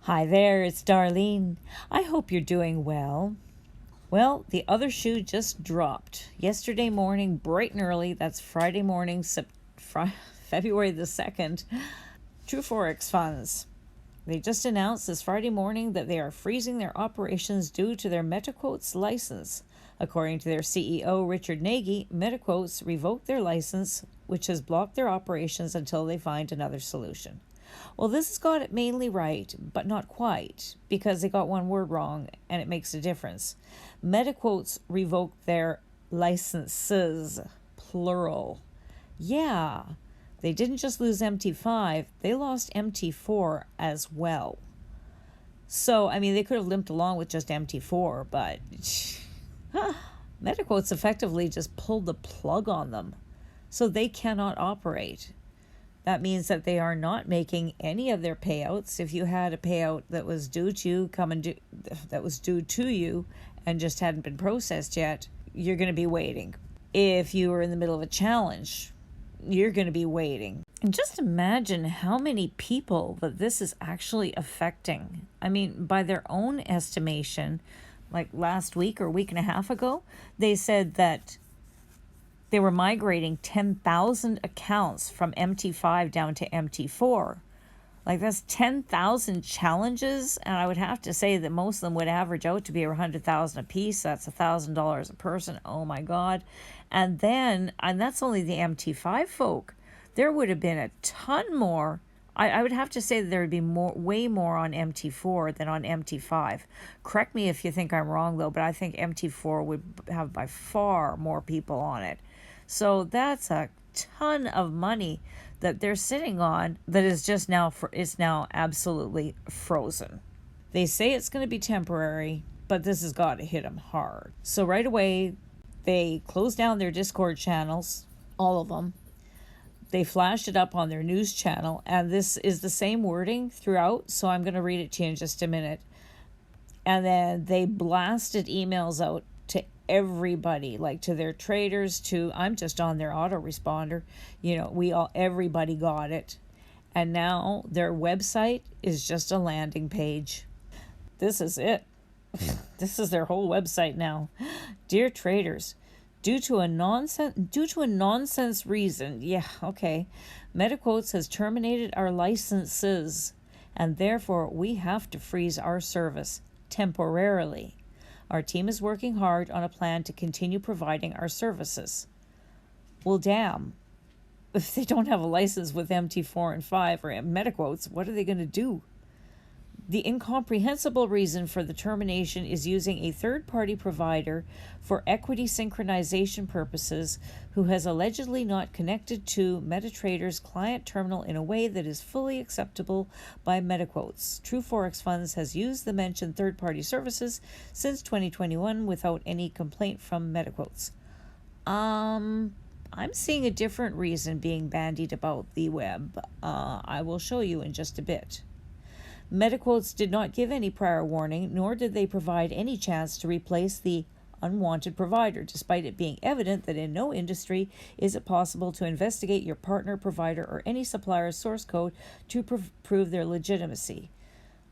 Hi there, it's Darlene. I hope you're doing well. Well, the other shoe just dropped. Yesterday morning, bright and early, that's Friday morning, February the 2nd, True Forex funds. They just announced this Friday morning that they are freezing their operations due to their MetaQuotes license. According to their CEO, Richard Nagy, MetaQuotes revoked their license, which has blocked their operations until they find another solution. Well, this has got it mainly right, but not quite, because they got one word wrong, and it makes a difference. MetaQuotes revoked their licenses, plural. Yeah, they didn't just lose MT5, they lost MT4 as well. So, they could have limped along with just MT4, but MetaQuotes effectively just pulled the plug on them, so they cannot operate. That means that they are not making any of their payouts. If you had a payout that was due to you and just hadn't been processed yet, you're going to be waiting. If you were in the middle of a challenge, you're going to be waiting. And just imagine how many people that this is actually affecting. By their own estimation, like last week or week and a half ago, they said that they were migrating 10,000 accounts from MT5 down to MT4. Like, that's 10,000 challenges, and I would have to say that most of them would average out to be $100,000 a piece. That's $1,000 a person. Oh my God. And that's only the MT5 folk. There would have been a ton more. I would have to say that there would be way more on MT4 than on MT5. Correct me if you think I'm wrong, though, but I think MT4 would have by far more people on it. So that's a ton of money that they're sitting on that is just is now absolutely frozen. They say it's going to be temporary, but this has got to hit them hard. So right away, they closed down their Discord channels, all of them. They flashed it up on their news channel, and this is the same wording throughout, so I'm going to read it to you in just a minute. And then they blasted emails out to everybody, like to their traders, I'm just on their autoresponder. Everybody got it. And now their website is just a landing page. This is it. This is their whole website now. Dear traders, due to a nonsense reason, MetaQuotes has terminated our licenses, and therefore we have to freeze our service temporarily. Our team is working hard on a plan to continue providing our services. Well, damn. If they don't have a license with MT4 and 5 or MetaQuotes, what are they going to do? The incomprehensible reason for the termination is using a third-party provider for equity synchronization purposes who has allegedly not connected to MetaTrader's client terminal in a way that is fully acceptable by MetaQuotes. True Forex Funds has used the mentioned third-party services since 2021 without any complaint from MetaQuotes. I'm seeing a different reason being bandied about the web. I will show you in just a bit. MetaQuotes did not give any prior warning, nor did they provide any chance to replace the unwanted provider, despite it being evident that in no industry is it possible to investigate your partner, provider, or any supplier's source code to prove their legitimacy.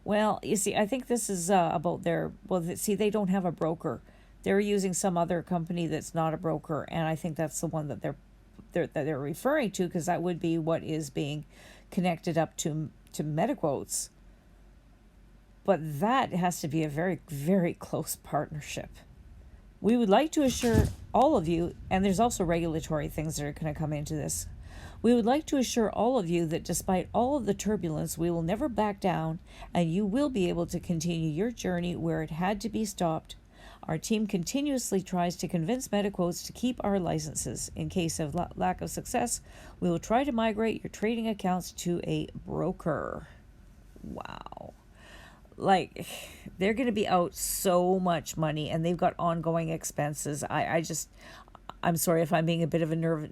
Well, you see, I think this is about they don't have a broker. They're using some other company that's not a broker, and I think that's the one that they're referring to, because that would be what is being connected up to MetaQuotes. But that has to be a very, very close partnership. We would like to assure all of you, and there's also regulatory things that are going to come into this. We would like to assure all of you that despite all of the turbulence, we will never back down, and you will be able to continue your journey where it had to be stopped. Our team continuously tries to convince MetaQuotes to keep our licenses. In case of lack of success, we will try to migrate your trading accounts to a broker. Wow. Like, they're going to be out so much money, and they've got ongoing expenses. I'm sorry if I'm being a bit of a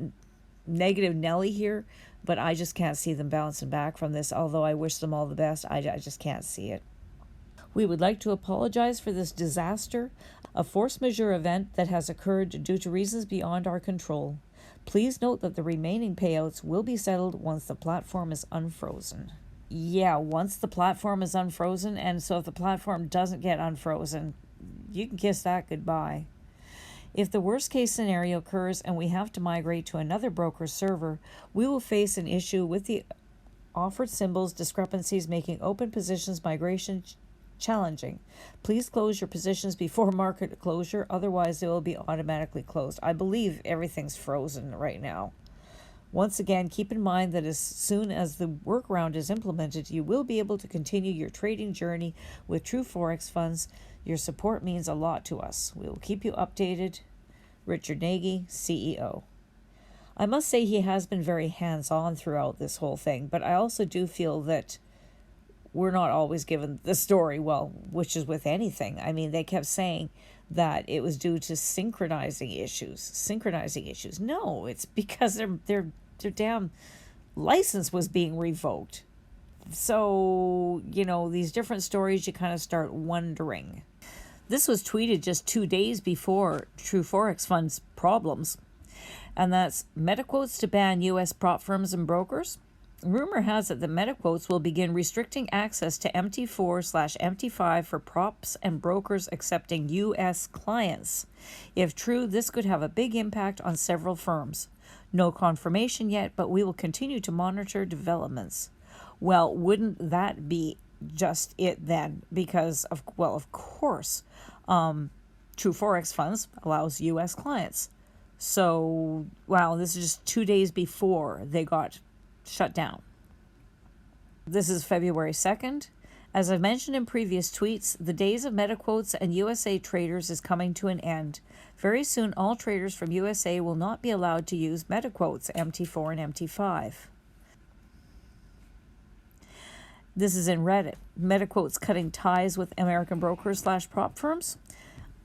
negative Nelly here, but I just can't see them bouncing back from this. Although I wish them all the best, I just can't see it. We would like to apologize for this disaster, a force majeure event that has occurred due to reasons beyond our control. Please note that the remaining payouts will be settled once the platform is unfrozen. yeah, once the platform is unfrozen, and so if the platform doesn't get unfrozen, you can kiss that goodbye. If the worst case scenario occurs and we have to migrate to another broker's server, we will face an issue with the offered symbols discrepancies, making open positions migration challenging. Please close your positions before market closure, otherwise they will be automatically closed. I believe everything's frozen right now. Once again, keep in mind that as soon as the workaround is implemented, you will be able to continue your trading journey with True Forex funds. Your support means a lot to us. We will keep you updated. Richard Nagy, CEO. I must say he has been very hands-on throughout this whole thing, but I also do feel that we're not always given the story, well, which is with anything. I mean, they kept saying that it was due to synchronizing issues. No, it's because their damn license was being revoked. So, these different stories, you kind of start wondering. This was tweeted just 2 days before True Forex Fund's problems, and that's MetaQuotes to ban U.S. prop firms and brokers. Rumor has it that MetaQuotes will begin restricting access to MT4/MT5 for props and brokers accepting U.S. clients. If true, this could have a big impact on several firms. No confirmation yet, but we will continue to monitor developments. Well, wouldn't that be just it then? Because, of course, True Forex Funds allows U.S. clients. So, wow, this is just 2 days before they got shut down. This is February 2nd. As I've mentioned in previous tweets, the days of MetaQuotes and USA traders is coming to an end. Very soon, all traders from USA will not be allowed to use MetaQuotes, MT4 and MT5. This is in Reddit. MetaQuotes cutting ties with American brokers/prop firms.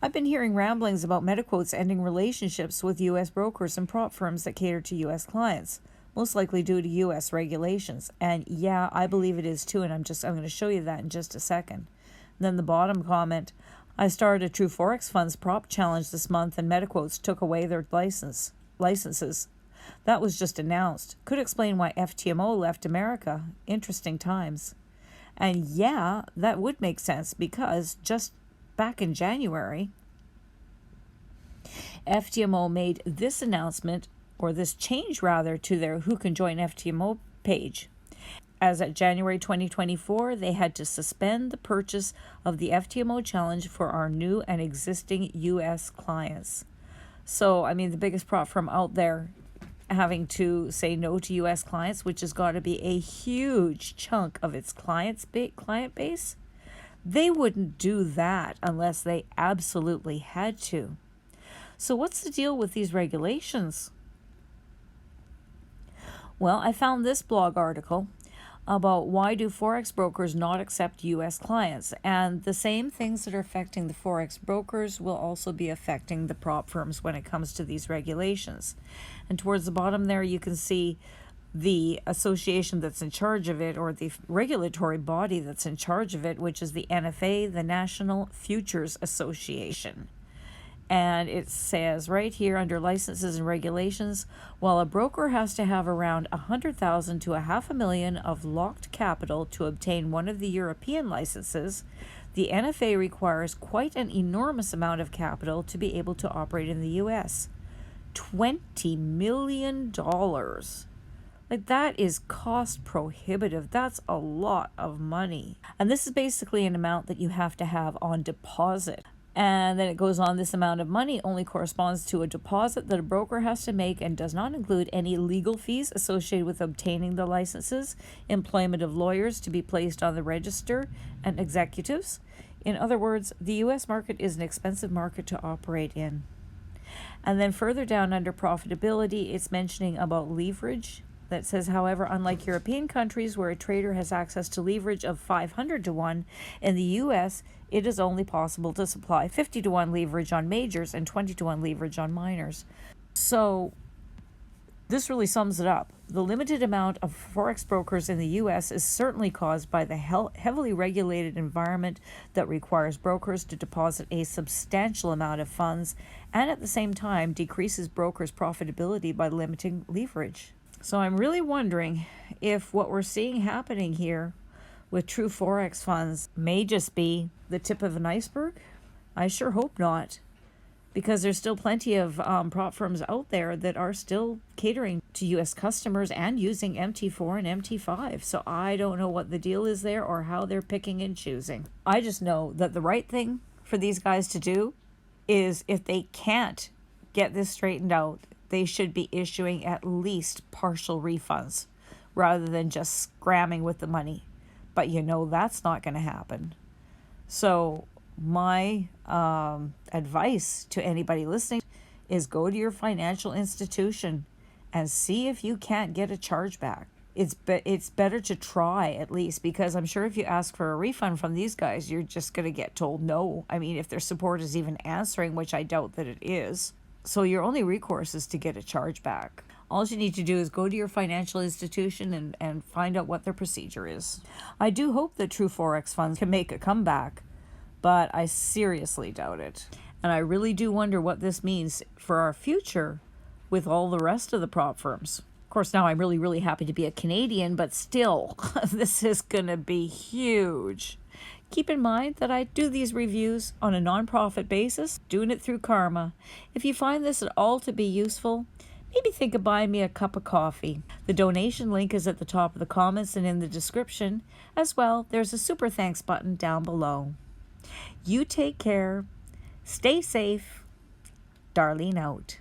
I've been hearing ramblings about MetaQuotes ending relationships with U.S. brokers and prop firms that cater to U.S. clients, most likely due to U.S. regulations. And yeah, I believe it is too, and I'm going to show you that in just a second. And then the bottom comment, I started a True Forex Funds prop challenge this month, and MetaQuotes took away their licenses. That was just announced. Could explain why FTMO left America. Interesting times. And yeah, that would make sense because just back in January, FTMO made this announcement, or this change rather, to their Who Can Join FTMO page. As at January 2024, they had to suspend the purchase of the FTMO challenge for our new and existing U.S. clients. So, I mean, the biggest prop firm out there having to say no to U.S. clients, which has got to be a huge chunk of its client base, they wouldn't do that unless they absolutely had to. So what's the deal with these regulations? Well, I found this blog article about why do Forex brokers not accept U.S. clients, and the same things that are affecting the Forex brokers will also be affecting the prop firms when it comes to these regulations. And towards the bottom there, you can see the association that's in charge of it, or the regulatory body that's in charge of it, which is the NFA, the National Futures Association. And it says right here under licenses and regulations, while a broker has to have around 100,000 to $500,000 of locked capital to obtain one of the European licenses, the NFA requires quite an enormous amount of capital to be able to operate in the U.S. $20 million. Like, that is cost prohibitive. That's a lot of money. And this is basically an amount that you have to have on deposit. And then it goes on, this amount of money only corresponds to a deposit that a broker has to make and does not include any legal fees associated with obtaining the licenses, employment of lawyers to be placed on the register, and executives. In other words, the U.S. market is an expensive market to operate in. And then further down under profitability, it's mentioning about leverage. That says, however, unlike European countries where a trader has access to leverage of 500 to 1, in the U.S., it is only possible to supply 50 to 1 leverage on majors and 20 to 1 leverage on minors. So this really sums it up. The limited amount of Forex brokers in the U.S. is certainly caused by the heavily regulated environment that requires brokers to deposit a substantial amount of funds and at the same time decreases brokers' profitability by limiting leverage. So I'm really wondering if what we're seeing happening here with true Forex funds may just be the tip of an iceberg? I sure hope not, because there's still plenty of prop firms out there that are still catering to U.S. customers and using MT4 and MT5. So I don't know what the deal is there or how they're picking and choosing. I just know that the right thing for these guys to do is, if they can't get this straightened out, they should be issuing at least partial refunds rather than just scramming with the money. But that's not going to happen. So my advice to anybody listening is go to your financial institution and see if you can't get a chargeback. It's better to try, at least, because I'm sure if you ask for a refund from these guys, you're just going to get told no. I mean, if their support is even answering, which I doubt that it is. So your only recourse is to get a chargeback. All you need to do is go to your financial institution and find out what their procedure is. I do hope that true Forex funds can make a comeback, but I seriously doubt it. And I really do wonder what this means for our future with all the rest of the prop firms. Of course, now I'm really, really happy to be a Canadian, but still, this is going to be huge. Keep in mind that I do these reviews on a non-profit basis, doing it through karma. If you find this at all to be useful, maybe think of buying me a cup of coffee. The donation link is at the top of the comments and in the description. As well, there's a super thanks button down below. You take care. Stay safe. Darlene out.